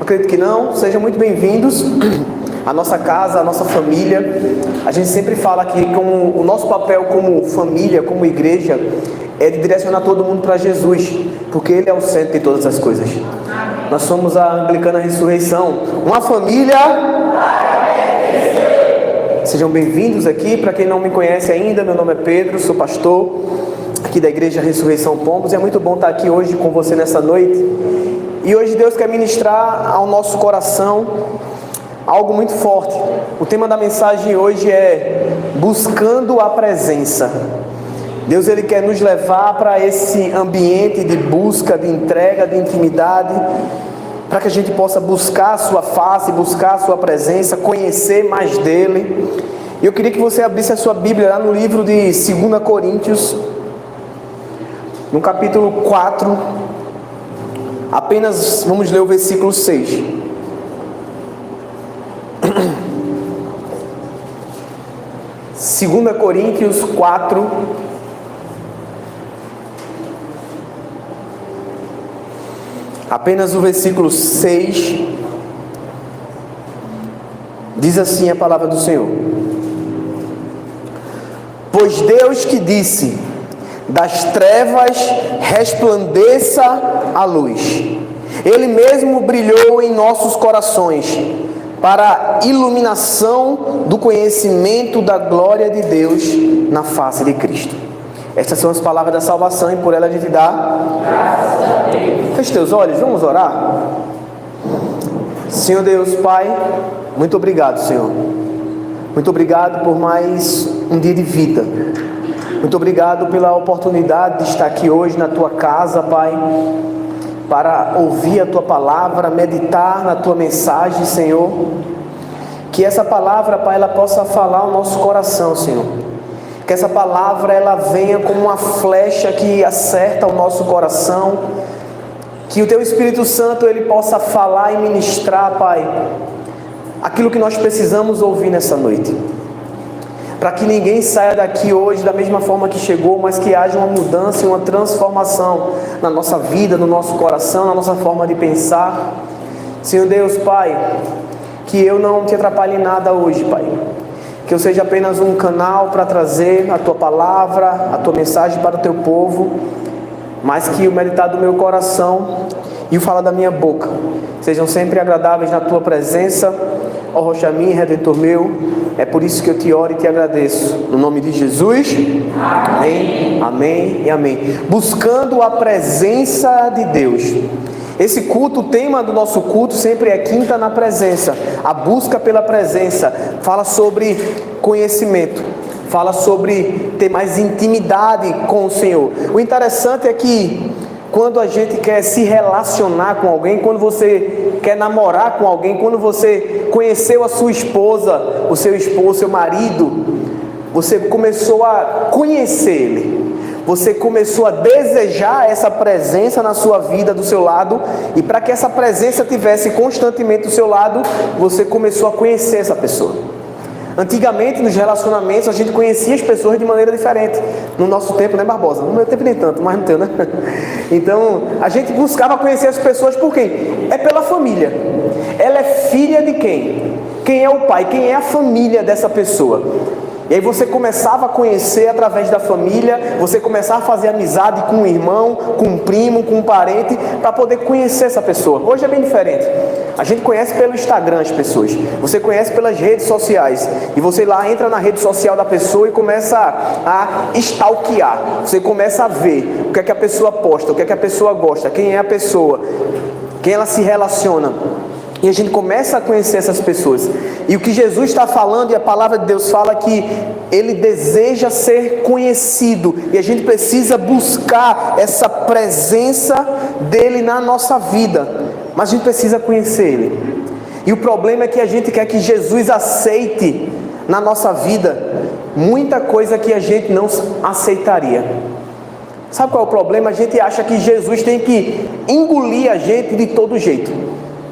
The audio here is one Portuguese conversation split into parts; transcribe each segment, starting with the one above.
Acredito que não. Sejam muito bem-vindos à nossa casa, à nossa família. A gente sempre fala que o nosso papel como família, como igreja, é de direcionar todo mundo para Jesus, porque Ele é o centro de todas as coisas. Nós somos a Anglicana Ressurreição, uma família. Sejam bem-vindos aqui. Para quem não me conhece ainda, meu nome é Pedro, sou pastor aqui da Igreja Ressurreição Pombos. É muito bom estar aqui hoje com você nessa noite. E hoje Deus quer ministrar ao nosso coração algo muito forte. O tema da mensagem hoje é buscando a presença. Deus, Ele quer nos levar para esse ambiente de busca, de entrega, de intimidade, para que a gente possa buscar a sua face, buscar a sua presença, conhecer mais dEle. E eu queria que você abrisse a sua Bíblia lá no livro de 2 Coríntios, no capítulo 4, apenas vamos ler o versículo 6. Segunda Coríntios 4, apenas o versículo 6, diz assim a palavra do Senhor: Pois Deus que disse, das trevas resplandeça a luz, Ele mesmo brilhou em nossos corações, para a iluminação do conhecimento da glória de Deus na face de Cristo. Estas são as palavras da salvação e por ela a gente dá graças a Deus. Feche teus olhos, vamos orar. Senhor Deus, Pai, muito obrigado, Senhor. Muito obrigado por mais um dia de vida. Muito obrigado pela oportunidade de estar aqui hoje na Tua casa, Pai, para ouvir a Tua palavra, meditar na Tua mensagem, Senhor. Que essa palavra, Pai, ela possa falar ao nosso coração, Senhor. Que essa palavra, ela venha como uma flecha que acerta o nosso coração. Que o Teu Espírito Santo, ele possa falar e ministrar, Pai, aquilo que nós precisamos ouvir nessa noite. Para que ninguém saia daqui hoje da mesma forma que chegou, mas que haja uma mudança e uma transformação na nossa vida, no nosso coração, na nossa forma de pensar. Senhor Deus, Pai, que eu não te atrapalhe em nada hoje, Pai. Que eu seja apenas um canal para trazer a Tua palavra, a Tua mensagem para o Teu povo, mas que o meditar do meu coração e o falar da minha boca sejam sempre agradáveis na Tua presença, ó Rocha minha, Redentor meu. É por isso que eu te oro e te agradeço. No nome de Jesus. Amém, amém e amém. Buscando a presença de Deus. Esse culto, o tema do nosso culto sempre é quinta na presença. A busca pela presença. Fala sobre conhecimento. Fala sobre ter mais intimidade com o Senhor. O interessante é que quando a gente quer se relacionar com alguém, quando você quer namorar com alguém, quando você conheceu a sua esposa, o seu esposo, o seu marido, você começou a conhecer ele, você começou a desejar essa presença na sua vida, do seu lado, e para que essa presença tivesse constantemente do seu lado, você começou a conhecer essa pessoa. Antigamente, nos relacionamentos, a gente conhecia as pessoas de maneira diferente. No nosso tempo, né, Barbosa? No meu tempo nem tanto, mas no teu, né? Então, a gente buscava conhecer as pessoas por quem? É pela família. Ela é filha de quem? Quem é o pai? Quem é a família dessa pessoa? E aí você começava a conhecer através da família, você começava a fazer amizade com um irmão, com um primo, com um parente, para poder conhecer essa pessoa. Hoje é bem diferente. A gente conhece pelo Instagram as pessoas, você conhece pelas redes sociais, e você lá entra na rede social da pessoa e começa a stalkear, você começa a ver o que é que a pessoa posta, o que é que a pessoa gosta, quem é a pessoa, quem ela se relaciona. E a gente começa a conhecer essas pessoas. E o que Jesus está falando, e a palavra de Deus fala que Ele deseja ser conhecido. E a gente precisa buscar essa presença dEle na nossa vida. Mas a gente precisa conhecer Ele. E o problema é que a gente quer que Jesus aceite na nossa vida muita coisa que a gente não aceitaria. Sabe qual é o problema? A gente acha que Jesus tem que engolir a gente de todo jeito.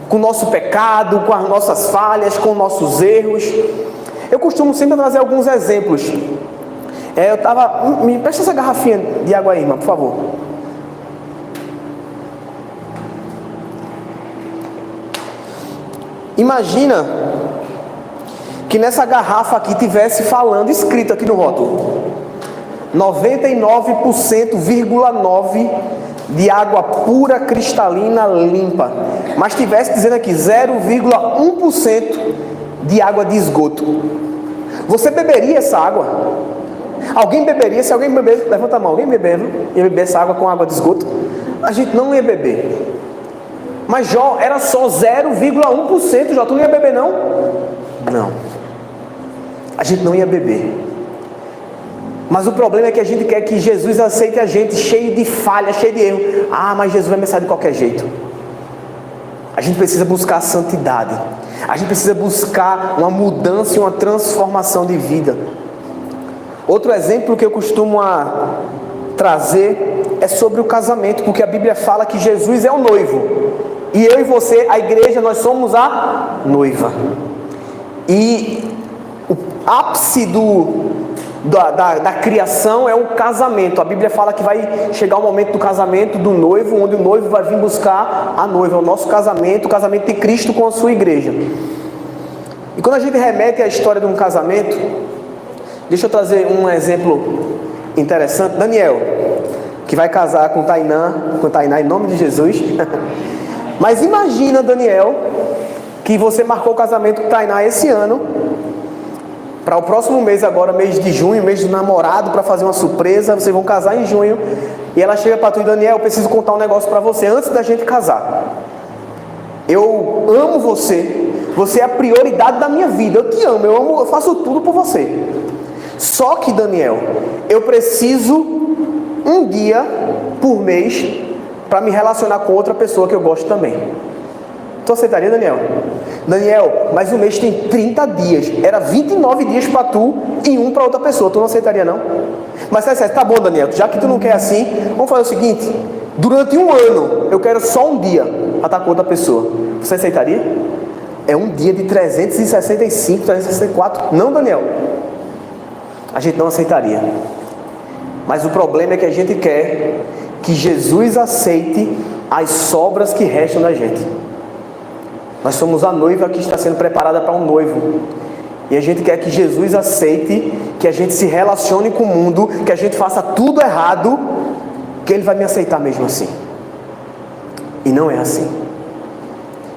Com o nosso pecado, com as nossas falhas, com nossos erros. Eu costumo sempre trazer alguns exemplos. Me presta essa garrafinha de água aí, irmã, por favor. Imagina que nessa garrafa aqui tivesse falando, escrito aqui no rótulo, 99,9% de água pura, cristalina, limpa. Mas tivesse dizendo aqui 0,1% de água de esgoto. Você beberia essa água? Alguém beberia? Se alguém beber, levanta a mão. Alguém ia beber essa água com água de esgoto? A gente não ia beber. Mas Jó, era só 0,1%. Jó, tu não ia beber não? Não. A gente não ia beber. Mas o problema é que a gente quer que Jesus aceite a gente cheio de falha, cheio de erro. Ah, mas Jesus vai me aceitar de qualquer jeito. A gente precisa buscar a santidade. A gente precisa buscar uma mudança e uma transformação de vida. Outro exemplo que eu costumo trazer é sobre o casamento, porque a Bíblia fala que Jesus é o noivo. E eu e você, a igreja, nós somos a noiva. E o ápice da criação é o casamento. A Bíblia fala que vai chegar o momento do casamento do noivo, onde o noivo vai vir buscar a noiva. É o nosso casamento, o casamento de Cristo com a sua igreja. E quando a gente remete à história de um casamento, deixa eu trazer um exemplo interessante. Daniel, que vai casar com Tainá em nome de Jesus. Mas imagina, Daniel, que você marcou o casamento com Tainá esse ano, para o próximo mês agora, mês de junho, mês do namorado, para fazer uma surpresa. Vocês vão casar em junho. E ela chega para tu e Daniel, eu preciso contar um negócio para você antes da gente casar. Eu amo você. Você é a prioridade da minha vida. Eu te amo, eu faço tudo por você. Só que, Daniel, eu preciso um dia por mês para me relacionar com outra pessoa que eu gosto também. Tu aceitaria, Daniel? Daniel, mas o mês tem 30 dias. Era 29 dias para tu e um para outra pessoa. Tu não aceitaria, não? Mas tá bom, Daniel, já que tu não quer assim, vamos fazer o seguinte: durante um ano, eu quero só um dia para estar com outra pessoa. Você aceitaria? É um dia de 365, 364. Não, Daniel. A gente não aceitaria. Mas o problema é que a gente quer que Jesus aceite as sobras que restam da gente. Nós somos a noiva que está sendo preparada para um noivo. E a gente quer que Jesus aceite, que a gente se relacione com o mundo, que a gente faça tudo errado, que Ele vai me aceitar mesmo assim. E não é assim.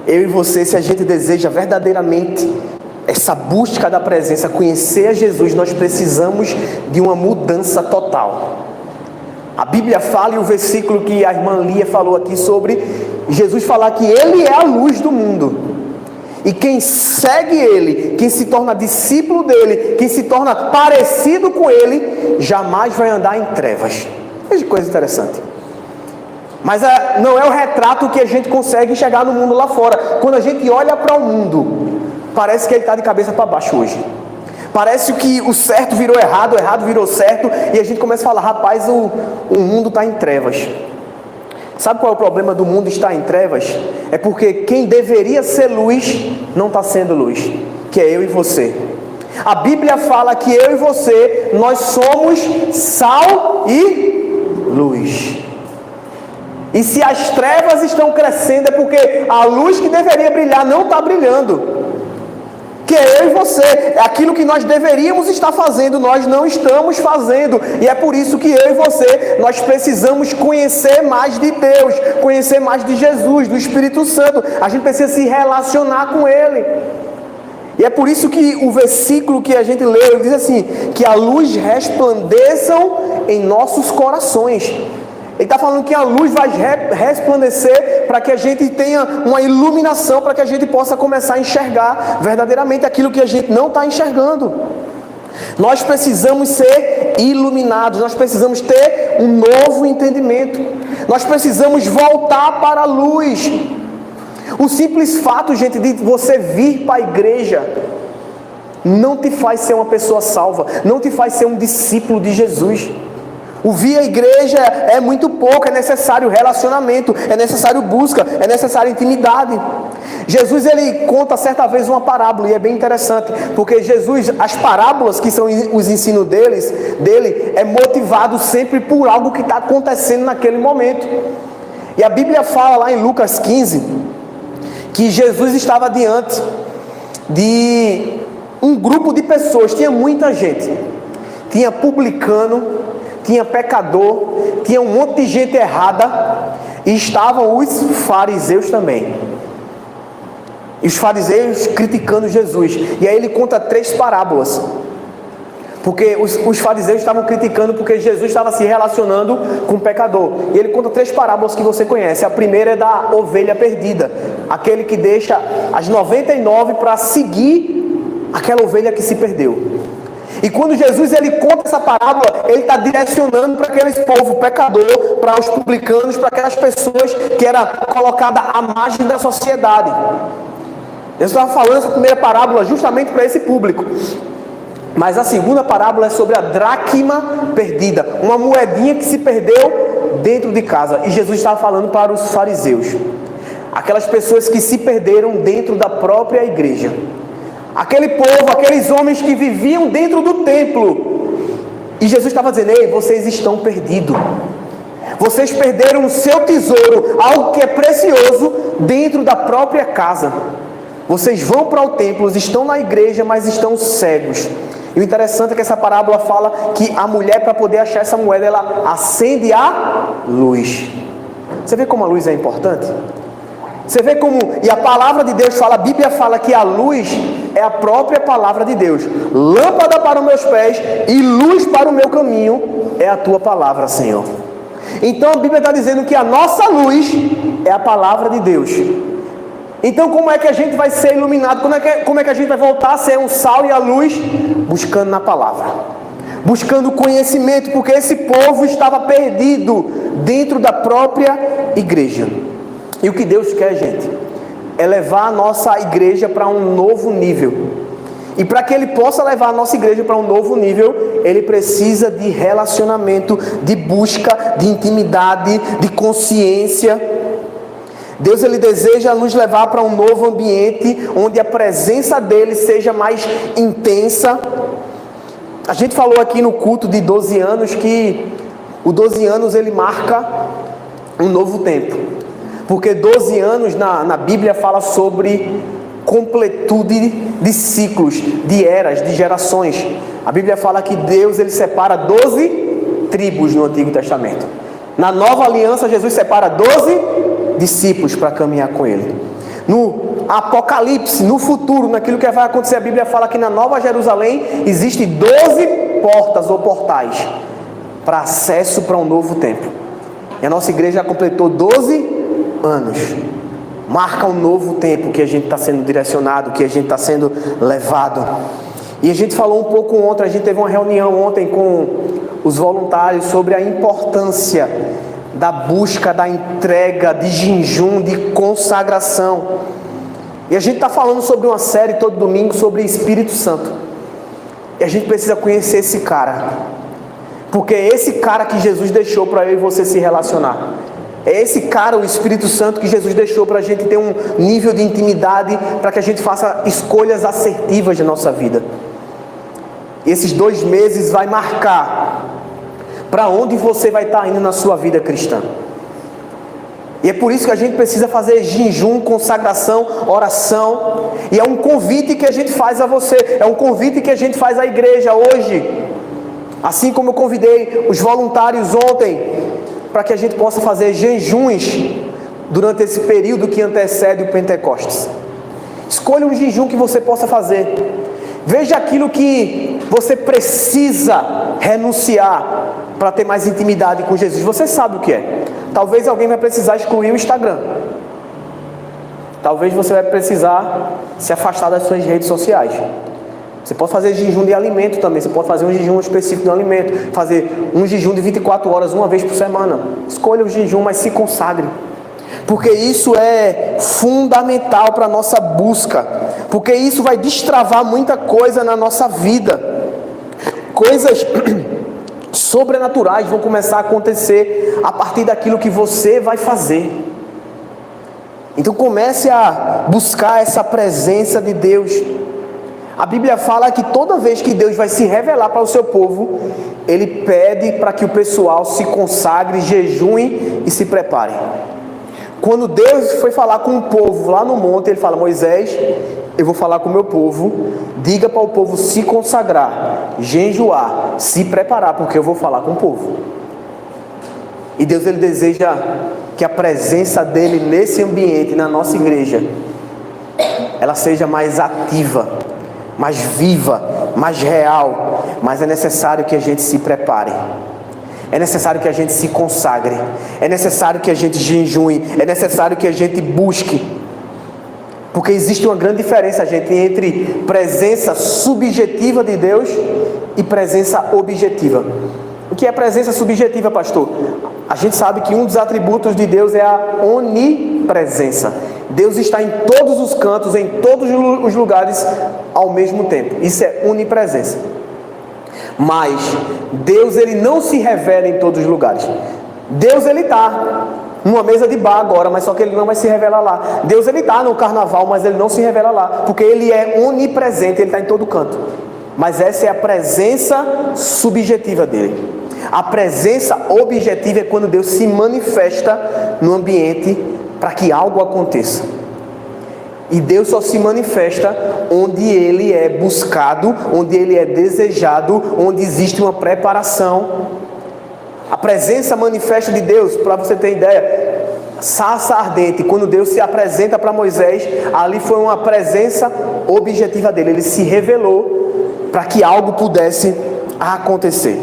Eu e você, se a gente deseja verdadeiramente essa busca da presença, conhecer a Jesus, nós precisamos de uma mudança total. A Bíblia fala, e o versículo que a irmã Lia falou aqui sobre Jesus falar que Ele é a luz do mundo. E quem segue Ele, quem se torna discípulo dEle, quem se torna parecido com Ele, jamais vai andar em trevas. Veja que coisa interessante. Mas não é o retrato que a gente consegue enxergar no mundo lá fora. Quando a gente olha para o mundo, parece que ele está de cabeça para baixo hoje. Parece que o certo virou errado, o errado virou certo, e a gente começa a falar, rapaz, o mundo está em trevas. Sabe qual é o problema do mundo estar em trevas? É porque quem deveria ser luz, não está sendo luz, que é eu e você. A Bíblia fala que eu e você, nós somos sal e luz. E se as trevas estão crescendo, é porque a luz que deveria brilhar não está brilhando. Que é eu e você, aquilo que nós deveríamos estar fazendo, nós não estamos fazendo. E é por isso que eu e você, nós precisamos conhecer mais de Deus, conhecer mais de Jesus, do Espírito Santo. A gente precisa se relacionar com Ele. E é por isso que o versículo que a gente leu, ele diz assim, que a luz resplandeçam em nossos corações. Ele está falando que a luz vai resplandecer para que a gente tenha uma iluminação, para que a gente possa começar a enxergar verdadeiramente aquilo que a gente não está enxergando. Nós precisamos ser iluminados, nós precisamos ter um novo entendimento, nós precisamos voltar para a luz. O simples fato, gente, de você vir para a igreja não te faz ser uma pessoa salva, não te faz ser um discípulo de Jesus. O vir à igreja é muito pouco, é necessário relacionamento, é necessário busca, é necessário intimidade. Jesus, ele conta certa vez uma parábola, e é bem interessante, porque Jesus, as parábolas que são os ensinos dele é motivado sempre por algo que está acontecendo naquele momento. E a Bíblia fala lá em Lucas 15, que Jesus estava diante de um grupo de pessoas, tinha muita gente, tinha publicano, tinha pecador, tinha um monte de gente errada, e estavam os fariseus também. E os fariseus criticando Jesus. E aí ele conta 3 parábolas. Porque os fariseus estavam criticando porque Jesus estava se relacionando com o pecador. E ele conta 3 parábolas que você conhece. A primeira é da ovelha perdida. Aquele que deixa as 99 para seguir aquela ovelha que se perdeu. E quando Jesus ele conta essa parábola, ele está direcionando para aqueles povo pecador, para os publicanos, para aquelas pessoas que eram colocadas à margem da sociedade. Eu estava falando essa primeira parábola justamente para esse público. Mas a segunda parábola é sobre a dracma perdida, uma moedinha que se perdeu dentro de casa. E Jesus estava falando para os fariseus, aquelas pessoas que se perderam dentro da própria igreja. Aquele povo, aqueles homens que viviam dentro do templo. E Jesus estava dizendo: ei, vocês estão perdidos. Vocês perderam o seu tesouro, algo que é precioso, dentro da própria casa. Vocês vão para o templo, estão na igreja, mas estão cegos. E o interessante é que essa parábola fala que a mulher, para poder achar essa moeda, ela acende a luz. Você vê como a luz é importante? Você vê como, e a palavra de Deus fala, a Bíblia fala que a luz é a própria palavra de Deus. Lâmpada para os meus pés e luz para o meu caminho é a tua palavra, Senhor. Então a Bíblia está dizendo que a nossa luz é a palavra de Deus. Então como é que a gente vai ser iluminado? Como é que a gente vai voltar a ser um sal e a luz? Buscando na palavra, buscando conhecimento, porque esse povo estava perdido dentro da própria igreja. E o que Deus quer, gente, é levar a nossa igreja para um novo nível. E para que Ele possa levar a nossa igreja para um novo nível, Ele precisa de relacionamento, de busca, de intimidade, de consciência. Deus Ele deseja nos levar para um novo ambiente, onde a presença dEle seja mais intensa. A gente falou aqui no culto de 12 anos que o 12 anos ele marca um novo tempo. Porque 12 anos na Bíblia fala sobre completude de ciclos, de eras, de gerações. A Bíblia fala que Deus ele separa 12 tribos no Antigo Testamento. Na Nova Aliança, Jesus separa 12 discípulos para caminhar com Ele. No Apocalipse, no futuro, naquilo que vai acontecer, a Bíblia fala que na Nova Jerusalém existem 12 portas ou portais para acesso para um novo tempo. E a nossa igreja já completou 12 anos. Marca um novo tempo que a gente está sendo direcionado, que a gente está sendo levado. E a gente falou um pouco ontem, a gente teve uma reunião ontem com os voluntários sobre a importância da busca, da entrega, de jejum, de consagração. E a gente está falando sobre uma série todo domingo sobre Espírito Santo. E a gente precisa conhecer esse cara, porque é esse cara que Jesus deixou para eu e você se relacionar. É esse cara, o Espírito Santo, que Jesus deixou para a gente ter um nível de intimidade, para que a gente faça escolhas assertivas na nossa vida. E esses 2 meses vai marcar para onde você vai estar indo na sua vida cristã. E é por isso que a gente precisa fazer jejum, consagração, oração. E é um convite que a gente faz a você, é um convite que a gente faz à igreja hoje. Assim como eu convidei os voluntários ontem, para que a gente possa fazer jejuns durante esse período que antecede o Pentecostes. Escolha um jejum que você possa fazer. Veja aquilo que você precisa renunciar para ter mais intimidade com Jesus. Você sabe o que é. Talvez alguém vai precisar excluir o Instagram. Talvez você vai precisar se afastar das suas redes sociais. Você pode fazer jejum de alimento também. Você pode fazer um jejum específico de alimento. Fazer um jejum de 24 horas, uma vez por semana. Escolha o jejum, mas se consagre. Porque isso é fundamental para a nossa busca. Porque isso vai destravar muita coisa na nossa vida. Coisas sobrenaturais vão começar a acontecer a partir daquilo que você vai fazer. Então comece a buscar essa presença de Deus. A Bíblia fala que toda vez que Deus vai se revelar para o seu povo, Ele pede para que o pessoal se consagre, jejue e se prepare. Quando Deus foi falar com o povo lá no monte, ele fala: Moisés, eu vou falar com o meu povo, diga para o povo se consagrar, jejuar, se preparar, porque eu vou falar com o povo. E Deus, ele deseja que a presença dele nesse ambiente, na nossa igreja, ela seja mais ativa, mais viva, mais real. Mas é necessário que a gente se prepare, é necessário que a gente se consagre, é necessário que a gente jejue, é necessário que a gente busque. Porque existe uma grande diferença, gente, entre presença subjetiva de Deus e presença objetiva. O que é presença subjetiva, pastor? A gente sabe que um dos atributos de Deus é a onipresença. Deus está em todos os cantos, em todos os lugares ao mesmo tempo. Isso é onipresença. Mas Deus, ele não se revela em todos os lugares. Deus, ele está numa mesa de bar agora, mas só que ele não vai se revelar lá. Deus, ele está no carnaval, mas ele não se revela lá, porque ele é onipresente, ele está em todo canto. Mas essa é a presença subjetiva dele. A presença objetiva é quando Deus se manifesta no ambiente para que algo aconteça. E Deus só se manifesta onde ele é buscado, onde ele é desejado, onde existe uma preparação. A presença manifesta de Deus, para você ter ideia, sarça ardente, quando Deus se apresenta para Moisés, ali foi uma presença objetiva dele. Ele se revelou para que algo pudesse acontecer.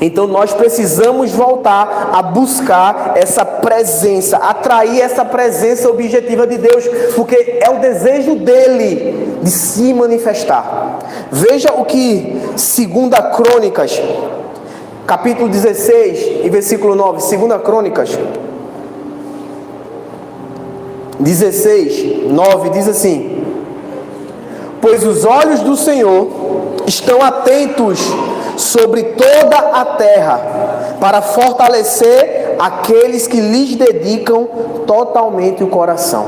Então nós precisamos voltar a buscar essa presença, atrair essa presença objetiva de Deus, porque é o desejo dele de se manifestar. Veja o que 2 Crônicas, capítulo 16 e versículo 9, 2 Crônicas 16, 9 diz assim: pois os olhos do Senhor estão atentos sobre toda a terra, para fortalecer aqueles que lhes dedicam totalmente o coração.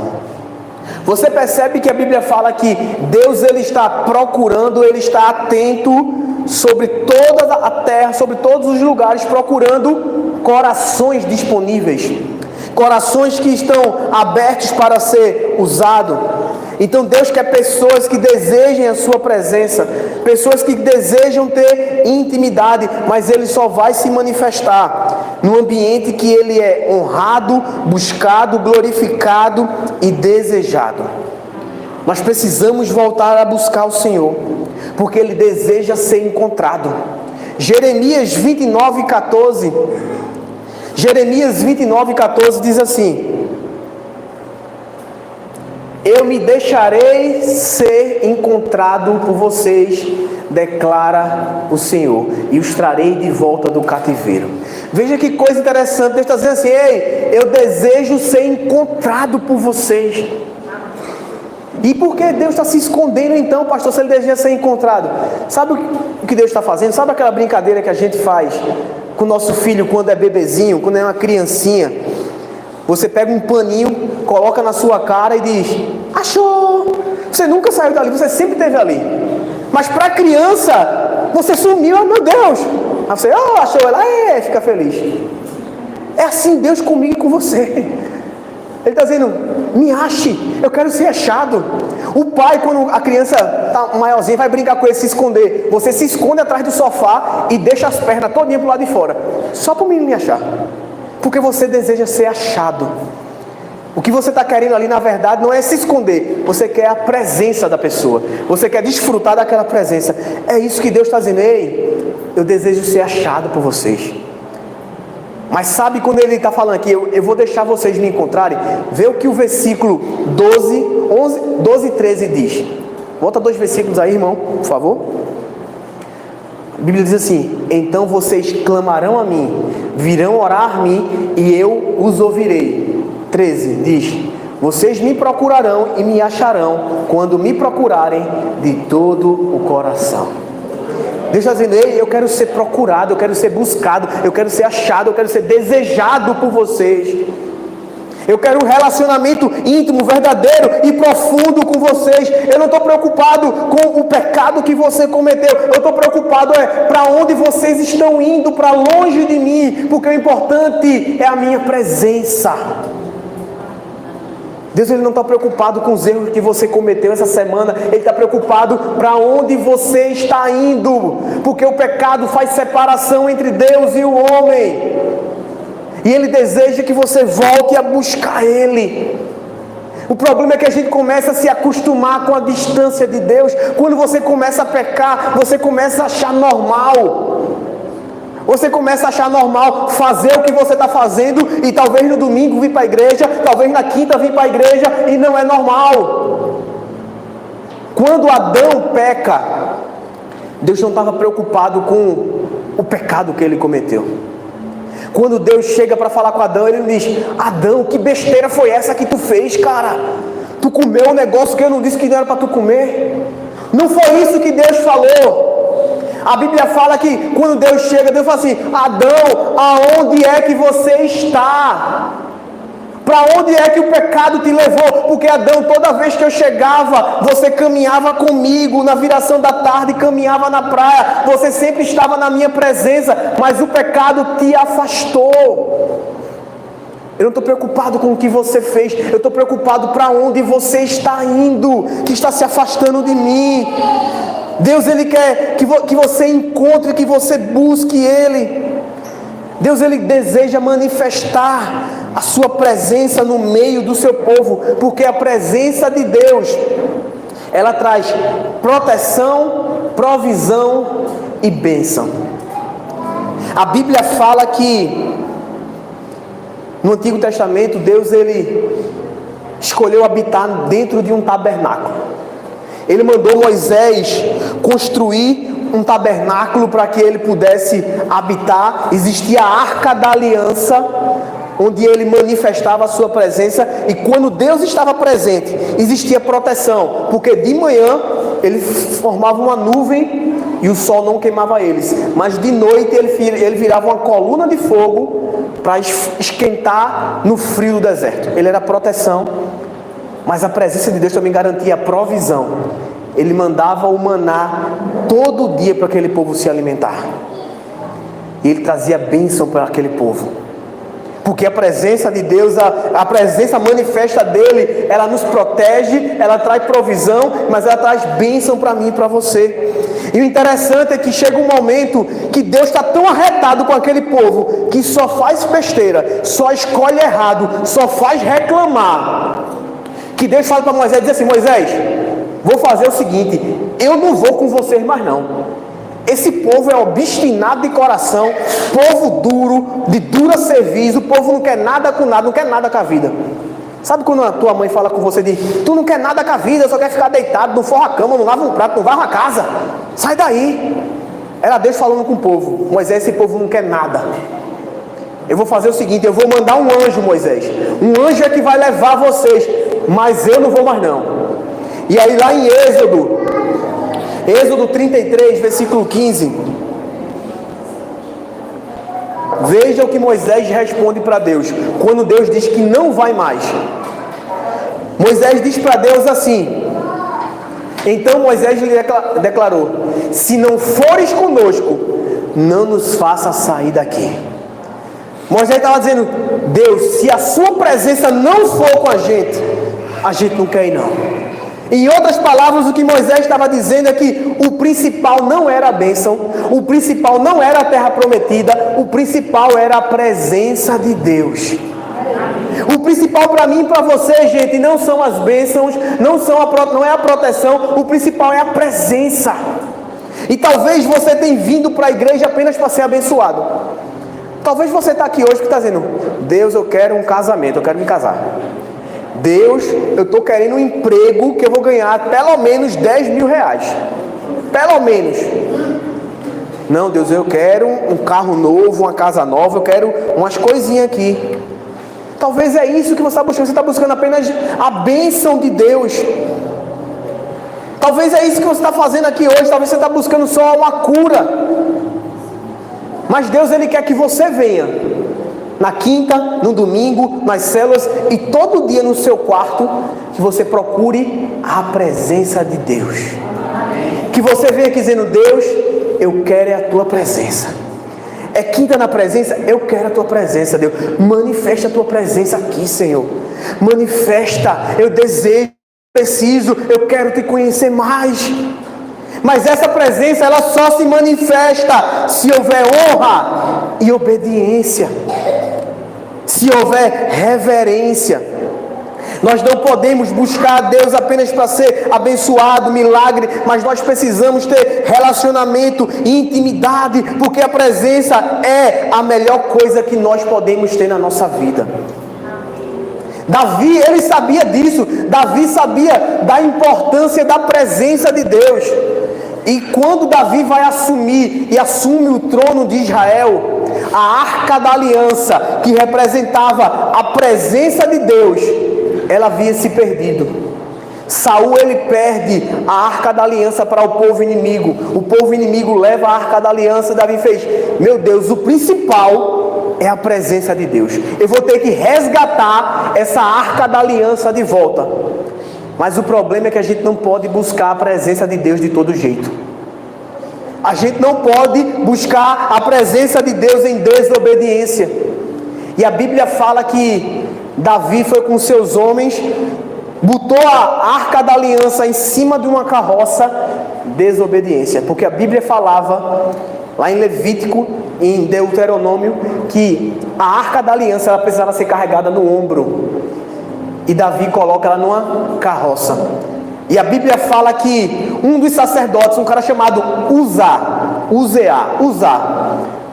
Você percebe que a Bíblia fala que Deus, ele está procurando, ele está atento sobre toda a terra, sobre todos os lugares, procurando corações disponíveis, corações que estão abertos para ser usados. Então Deus quer pessoas que desejem a sua presença, pessoas que desejam ter intimidade, mas ele só vai se manifestar no ambiente que ele é honrado, buscado, glorificado e desejado. Nós precisamos voltar a buscar o Senhor, porque ele deseja ser encontrado. Jeremias 29:14 diz assim: eu me deixarei ser encontrado por vocês, declara o Senhor, e os trarei de volta do cativeiro. Veja que coisa interessante, Deus está dizendo assim: ei, eu desejo ser encontrado por vocês. E por que Deus está se escondendo então, pastor, se ele deseja ser encontrado? Sabe o que Deus está fazendo? Sabe aquela brincadeira que a gente faz com o nosso filho quando é bebezinho, quando é uma criancinha? Você pega um paninho, coloca na sua cara e diz: achou! Você nunca saiu dali, você sempre esteve ali. Mas para a criança, você sumiu, oh meu Deus! Aí você, oh, achou ela, fica feliz. É assim Deus comigo e com você. Ele está dizendo: me ache, eu quero ser achado. O pai, quando a criança está maiorzinha, vai brincar com ele, se esconder. Você se esconde atrás do sofá e deixa as pernas todinhas para o lado de fora, só para o menino me achar. Porque você deseja ser achado. O que você está querendo ali, na verdade, não é se esconder. Você quer a presença da pessoa. Você quer desfrutar daquela presença. É isso que Deus está dizendo: ei, eu desejo ser achado por vocês. Mas sabe quando ele está falando aqui, eu vou deixar vocês me encontrarem? Vê o que o versículo 12 e 13 diz. Volta 2 versículos aí, irmão, por favor. A Bíblia diz assim: então vocês clamarão a mim, virão orar-me e eu os ouvirei. 13 diz: vocês me procurarão e me acharão quando me procurarem de todo o coração. Deus está dizendo: ei, eu quero ser procurado, eu quero ser buscado, eu quero ser achado, eu quero ser desejado por vocês. Eu quero um relacionamento íntimo, verdadeiro e profundo com vocês. Eu não estou preocupado com o pecado que você cometeu. Eu estou preocupado para onde vocês estão indo, para longe de mim. Porque o importante é a minha presença. Deus ele não está preocupado com os erros que você cometeu essa semana. Ele está preocupado para onde você está indo. Porque o pecado faz separação entre Deus e o homem. E Ele deseja que você volte a buscar Ele. O problema é que a gente começa a se acostumar com a distância de Deus. Quando você começa a pecar, você começa a achar normal. Você começa a achar normal fazer o que você está fazendo e talvez no domingo vir para a igreja, talvez na quinta vir para a igreja e não é normal. Quando Adão peca, Deus não estava preocupado com o pecado que ele cometeu. Quando Deus chega para falar com Adão, ele diz: Adão, que besteira foi essa que tu fez, cara? Tu comeu um negócio que eu não disse que não era para tu comer. Não foi isso que Deus falou. A Bíblia fala que quando Deus chega, Deus fala assim: Adão, aonde é que você está? Para onde é que o pecado te levou? Porque Adão, toda vez que eu chegava, você caminhava comigo na viração da tarde, caminhava na praia, você sempre estava na minha presença, mas o pecado te afastou. Eu não estou preocupado com o que você fez, eu estou preocupado para onde você está indo, que está se afastando de mim. Deus ele quer que você encontre, que você busque Ele. Deus ele deseja manifestar a sua presença no meio do seu povo, porque a presença de Deus, ela traz proteção, provisão e bênção. A Bíblia fala que no Antigo Testamento Deus ele escolheu habitar dentro de um tabernáculo. Ele mandou Moisés construir um tabernáculo para que ele pudesse habitar. Existia a Arca da Aliança, onde ele manifestava a sua presença. E quando Deus estava presente, existia proteção, porque de manhã ele formava uma nuvem e o sol não queimava eles, mas de noite ele virava uma coluna de fogo para esquentar no frio do deserto. Ele era proteção, mas a presença de Deus também garantia a provisão. Ele mandava o maná todo dia para aquele povo se alimentar. E ele trazia bênção para aquele povo. Porque a presença de Deus, a presença manifesta dele, ela nos protege, ela traz provisão, mas ela traz bênção para mim e para você. E o interessante é que chega um momento que Deus está tão arretado com aquele povo, que só faz besteira, só escolhe errado, só faz reclamar, que Deus fala para Moisés, diz assim: Moisés, vou fazer o seguinte, eu não vou com vocês mais não. Esse povo é obstinado de coração, povo duro, de dura serviço, o povo não quer nada com nada, não quer nada com a vida. Sabe quando a tua mãe fala com você, diz: tu não quer nada com a vida, só quer ficar deitado, não forra a cama, não lava um prato, não varra a casa, sai daí. Era Deus falando com o povo: Moisés, esse povo não quer nada. Eu vou fazer o seguinte, eu vou mandar um anjo, Moisés. Um anjo é que vai levar vocês, mas eu não vou mais não. E aí lá em Êxodo 33, versículo 15. Veja o que Moisés responde para Deus, quando Deus diz que não vai mais. Moisés diz para Deus assim: então Moisés lhe declarou: se não fores conosco, não nos faça sair daqui. Moisés estava dizendo: Deus, se a sua presença não for com a gente não quer ir não. Em outras palavras, o que Moisés estava dizendo é que o principal não era a bênção, o principal não era a terra prometida, o principal era a presença de Deus. O principal para mim e para você, gente, não são as bênçãos, não é a proteção, o principal é a presença. E talvez você tenha vindo para a igreja apenas para ser abençoado. Talvez você está aqui hoje que está dizendo: Deus, eu quero um casamento, eu quero me casar. Deus, eu estou querendo um emprego que eu vou ganhar pelo menos 10 mil reais. Pelo menos. Não, Deus, eu quero um carro novo, uma casa nova, eu quero umas coisinhas aqui. Talvez é isso que você está buscando. Você está buscando apenas a bênção de Deus. Talvez é isso que você está fazendo aqui hoje. Talvez você está buscando só uma cura. Mas Deus, Ele quer que você venha na quinta, no domingo, nas células e todo dia no seu quarto, que você procure a presença de Deus. Que você venha aqui dizendo: Deus, eu quero é a tua presença. é quinta na presença. Eu quero a tua presença, Deus. Manifesta a tua presença aqui, Senhor. Manifesta, eu desejo, preciso, eu quero te conhecer mais. Mas essa presença, ela só se manifesta se houver honra e obediência, se houver reverência. Nós não podemos buscar a Deus apenas para ser abençoado, milagre, mas nós precisamos ter relacionamento e intimidade, porque a presença é a melhor coisa que nós podemos ter na nossa vida. Davi, ele sabia disso. Davi sabia da importância da presença de Deus. E quando Davi vai assumir e assume o trono de Israel, a arca da aliança, que representava a presença de Deus, ela havia se perdido. Saul, ele perde a arca da aliança para o povo inimigo. O povo inimigo leva a arca da aliança. Davi fez: meu Deus, o principal é a presença de Deus. Eu vou ter que resgatar essa arca da aliança de volta. Mas o problema é que a gente não pode buscar a presença de Deus de todo jeito. A gente não pode buscar a presença de Deus em desobediência. E a Bíblia fala que Davi foi com seus homens, botou a arca da aliança em cima de uma carroça. Desobediência, porque a Bíblia falava lá em Levítico, em Deuteronômio, que a arca da aliança ela precisava ser carregada no ombro, e Davi coloca ela numa carroça. E a Bíblia fala que um dos sacerdotes, um cara chamado Uzá,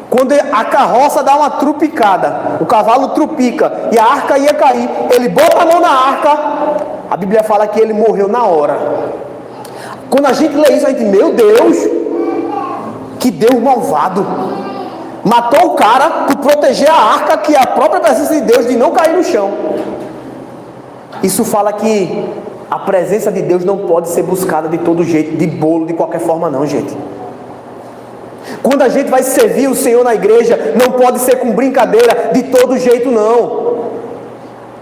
quando a carroça dá uma trupicada, o cavalo trupica e a arca ia cair, ele bota a mão na arca, a Bíblia fala que ele morreu na hora. Quando a gente lê isso, a gente, meu Deus, que Deus malvado, matou o cara por proteger a arca, que é a própria presença de Deus, de não cair no chão. Isso fala que a presença de Deus não pode ser buscada de todo jeito, de bolo, de qualquer forma não, gente. Quando a gente vai servir o Senhor na igreja, não pode ser com brincadeira, de todo jeito não.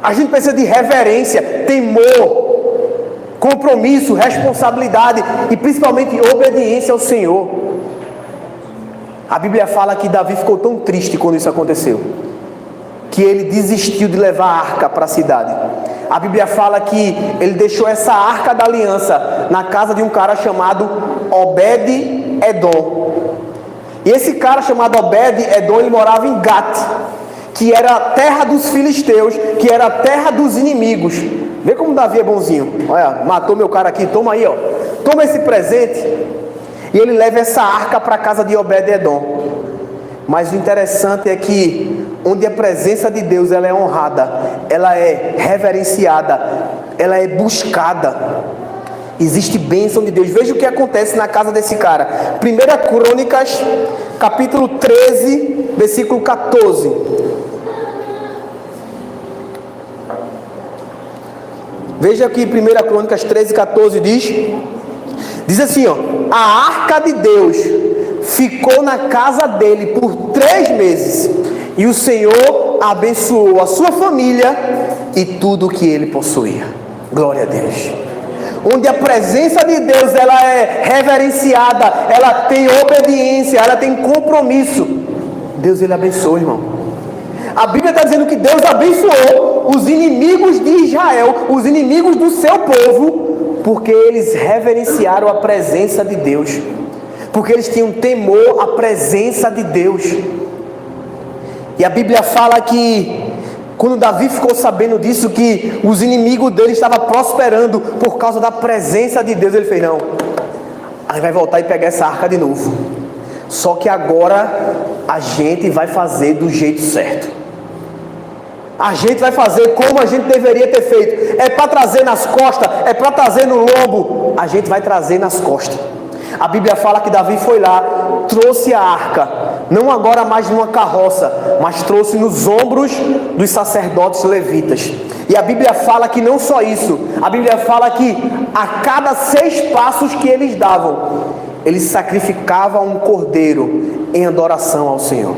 A gente precisa de reverência, temor, compromisso, responsabilidade e principalmente obediência ao Senhor. A Bíblia fala que Davi ficou tão triste quando isso aconteceu, que ele desistiu de levar a arca para a cidade. A Bíblia fala que ele deixou essa arca da aliança na casa de um cara chamado Obed-Edom. E esse cara chamado Obed-Edom, ele morava em Gat, que era a terra dos filisteus, que era a terra dos inimigos. Vê como Davi é bonzinho. Olha, matou meu cara aqui, toma aí, ó. Toma esse presente. E ele leva essa arca para a casa de Obed-Edom. Mas o interessante é que onde a presença de Deus ela é honrada, ela é reverenciada, ela é buscada, existe bênção de Deus. Veja o que acontece na casa desse cara. 1 Crônicas, capítulo 13, versículo 14. Veja aqui 1 Crônicas 13, 14 diz assim, ó: a arca de Deus ficou na casa dele por 3 meses, e o Senhor abençoou a sua família e tudo o que ele possuía. Glória a Deus. Onde a presença de Deus ela é reverenciada, ela tem obediência, ela tem compromisso, Deus ele abençoa, irmão. A Bíblia está dizendo que Deus abençoou os inimigos de Israel, os inimigos do seu povo, porque eles reverenciaram a presença de Deus, porque eles tinham temor à presença de Deus. E a Bíblia fala que quando Davi ficou sabendo disso, que os inimigos dele estavam prosperando por causa da presença de Deus, ele fez: não, aí vai voltar e pegar essa arca de novo. Só que agora a gente vai fazer do jeito certo. A gente vai fazer como a gente deveria ter feito. É para trazer nas costas, é para trazer no lombo. A gente vai trazer nas costas. A Bíblia fala que Davi foi lá, trouxe a arca, não agora mais numa carroça, mas trouxe nos ombros dos sacerdotes levitas. E a Bíblia fala que não só isso, a Bíblia fala que a cada 6 passos que eles davam, eles sacrificavam um cordeiro em adoração ao Senhor.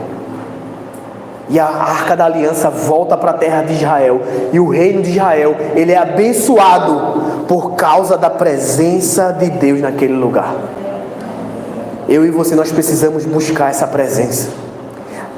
E a arca da aliança volta para a terra de Israel, e o reino de Israel, ele é abençoado por causa da presença de Deus naquele lugar. Eu e você, nós precisamos buscar essa presença.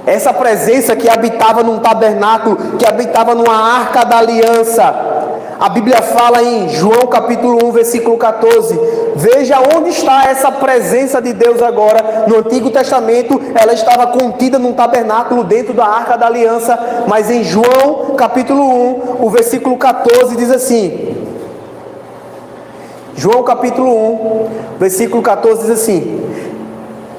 Essa presença que habitava num tabernáculo, que habitava numa arca da aliança. A Bíblia fala em João capítulo 1, versículo 14. Veja onde está essa presença de Deus agora. No Antigo Testamento, ela estava contida num tabernáculo dentro da arca da aliança. Mas em João capítulo 1, o versículo 14 diz assim. João capítulo 1, versículo 14 diz assim: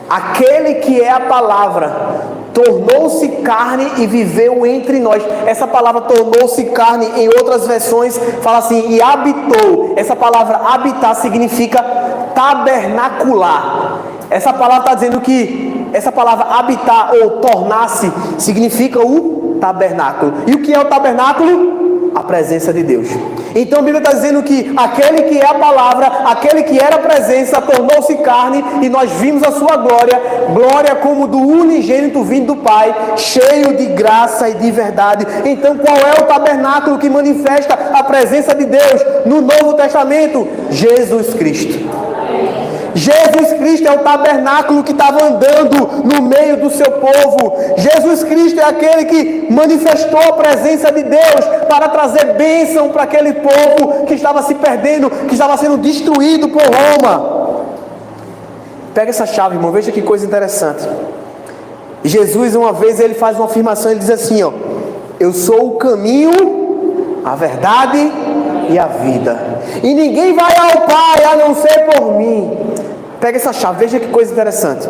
aquele que é a palavra tornou-se carne e viveu entre nós. Essa palavra tornou-se carne, em outras versões fala assim, e habitou. Essa palavra habitar significa tabernacular. Essa palavra está dizendo que essa palavra habitar ou tornar-se significa o tabernáculo. E o que é o tabernáculo? A presença de Deus. Então a Bíblia está dizendo que aquele que é a palavra, aquele que era a presença, tornou-se carne e nós vimos a sua glória, glória como do unigênito vindo do Pai, cheio de graça e de verdade. Então qual é o tabernáculo que manifesta a presença de Deus no Novo Testamento? Jesus Cristo. Jesus Cristo é o tabernáculo que estava andando no meio do seu povo. Jesus Cristo é aquele que manifestou a presença de Deus para trazer bênção para aquele povo que estava se perdendo, que estava sendo destruído por Roma. Pega essa chave, irmão, veja que coisa interessante. Jesus, uma vez, ele faz uma afirmação, ele diz assim, ó: eu sou o caminho, a verdade e a vida, e ninguém vai ao Pai a não ser por mim. Pega essa chave, veja que coisa interessante.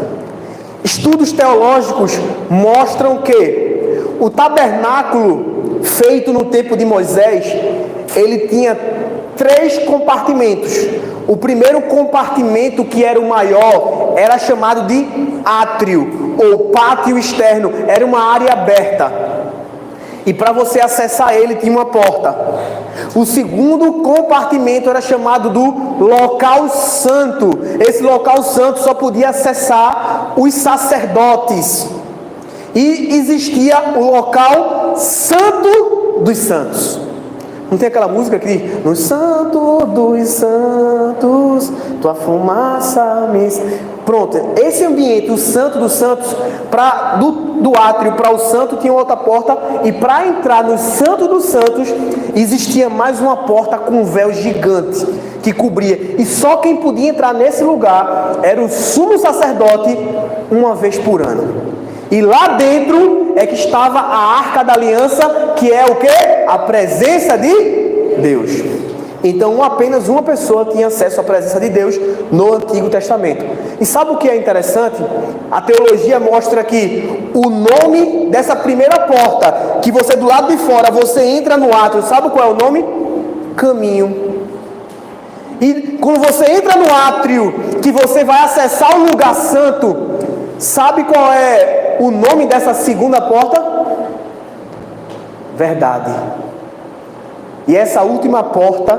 Estudos teológicos mostram que o tabernáculo feito no tempo de Moisés, ele tinha 3 compartimentos. O primeiro compartimento, que era o maior, era chamado de átrio ou pátio externo. Era uma área aberta. E para você acessar ele tinha uma porta. O segundo compartimento era chamado do local santo. Esse local santo só podia acessar os sacerdotes. E existia o local santo dos santos. Não tem aquela música que diz: no santo dos santos, tua fumaça me... Pronto, esse ambiente, o santo dos santos, do átrio para o santo tinha outra porta, e para entrar no santo dos santos existia mais uma porta com um véu gigante que cobria, e só quem podia entrar nesse lugar era o sumo sacerdote uma vez por ano. E lá dentro é que estava a arca da aliança, que é o que? A presença de Deus. Então apenas uma pessoa tinha acesso à presença de Deus no Antigo Testamento. E sabe o que é interessante? A teologia mostra que o nome dessa primeira porta, que você do lado de fora, você entra no átrio, sabe qual é o nome? Caminho. E quando você entra no átrio, que você vai acessar o lugar santo, sabe qual é o nome dessa segunda porta? Verdade. E essa última porta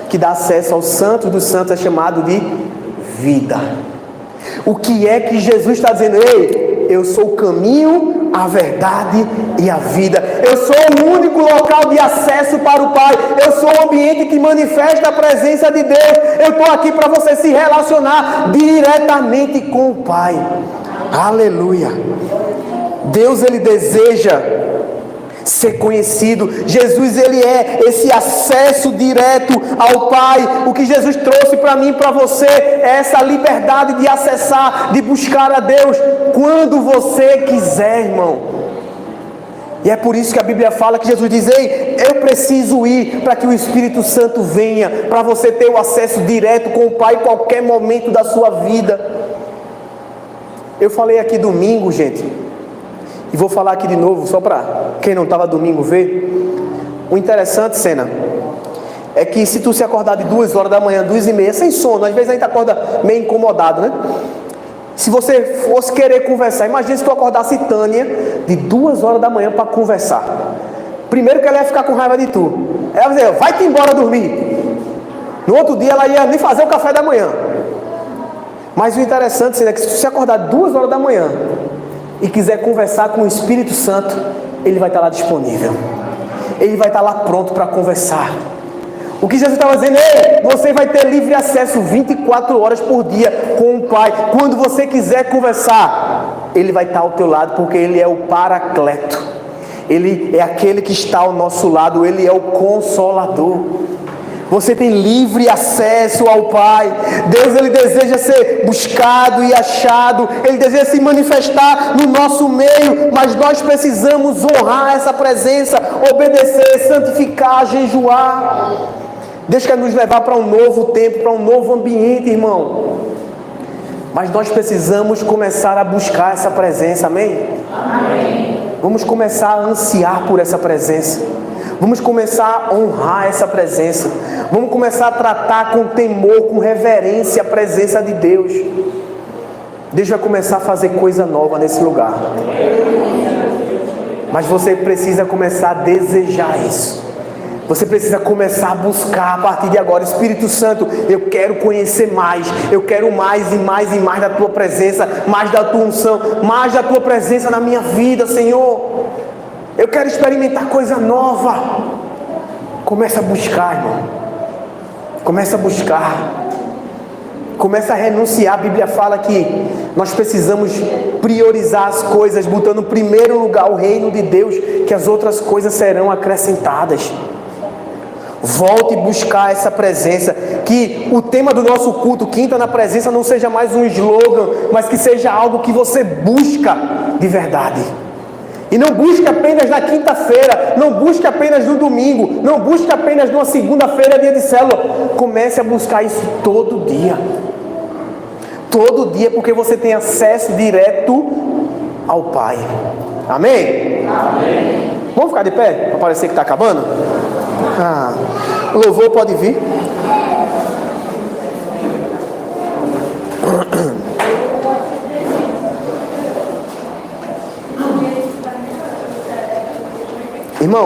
que dá acesso ao Santo dos Santos é chamado de vida. O que é que Jesus está dizendo? Ei, eu sou o caminho, a verdade e a vida. Eu sou o único local de acesso para o Pai. Eu sou o ambiente que manifesta a presença de Deus. Eu estou aqui para você se relacionar diretamente com o Pai. Aleluia. Deus, ele deseja ser conhecido. Jesus, ele é esse acesso direto ao Pai. O que Jesus trouxe para mim e para você é essa liberdade de acessar, de buscar a Deus quando você quiser, irmão. E é por isso que a Bíblia fala que Jesus diz: ei, eu preciso ir para que o Espírito Santo venha, para você ter o acesso direto com o Pai em qualquer momento da sua vida. Eu falei aqui domingo, gente, e vou falar aqui de novo, só para quem não estava domingo ver. O interessante, Sena, é que se tu se acordar de 2 horas da manhã, 2h30, sem sono, às vezes a gente acorda meio incomodado, né? Se você fosse querer conversar, imagina se tu acordasse Tânia de 2 horas da manhã para conversar. Primeiro que ela ia ficar com raiva de tu. Ela ia dizer: vai-te embora dormir. No outro dia ela ia nem fazer o café da manhã. Mas o interessante é que se você acordar 2 horas da manhã e quiser conversar com o Espírito Santo, ele vai estar lá disponível. Ele vai estar lá pronto para conversar. O que Jesus estava dizendo: ei, você vai ter livre acesso 24 horas por dia com o Pai. Quando você quiser conversar, Ele vai estar ao teu lado, porque Ele é o Paracleto. Ele é aquele que está ao nosso lado, Ele é o Consolador. Você tem livre acesso ao Pai. Deus, Ele deseja ser buscado e achado. Ele deseja se manifestar no nosso meio. Mas nós precisamos honrar essa presença, obedecer, santificar, jejuar. Deus quer nos levar para um novo tempo, para um novo ambiente, irmão. Mas nós precisamos começar a buscar essa presença, amém? Amém. Vamos começar a ansiar por essa presença. Vamos começar a honrar essa presença. Vamos começar a tratar com temor, com reverência a presença de Deus. Deus vai começar a fazer coisa nova nesse lugar. Mas você precisa começar a desejar isso. Você precisa começar a buscar a partir de agora. Espírito Santo, eu quero conhecer mais. Eu quero mais e mais e mais da Tua presença, mais da Tua unção, mais da Tua presença na minha vida, Senhor. Eu quero experimentar coisa nova. Começa a buscar, irmão. Começa a buscar. Começa a renunciar. A Bíblia fala que nós precisamos priorizar as coisas, botando em primeiro lugar o reino de Deus, que as outras coisas serão acrescentadas. Volte a buscar essa presença. Que o tema do nosso culto, Quinta na Presença, não seja mais um slogan, mas que seja algo que você busca de verdade. E não busque apenas na quinta-feira, não busque apenas no domingo, não busque apenas numa segunda-feira, dia de célula. Comece a buscar isso todo dia. Todo dia, porque você tem acesso direto ao Pai. Amém? Amém. Vamos ficar de pé, para parecer que está acabando? O louvor pode vir. Irmão,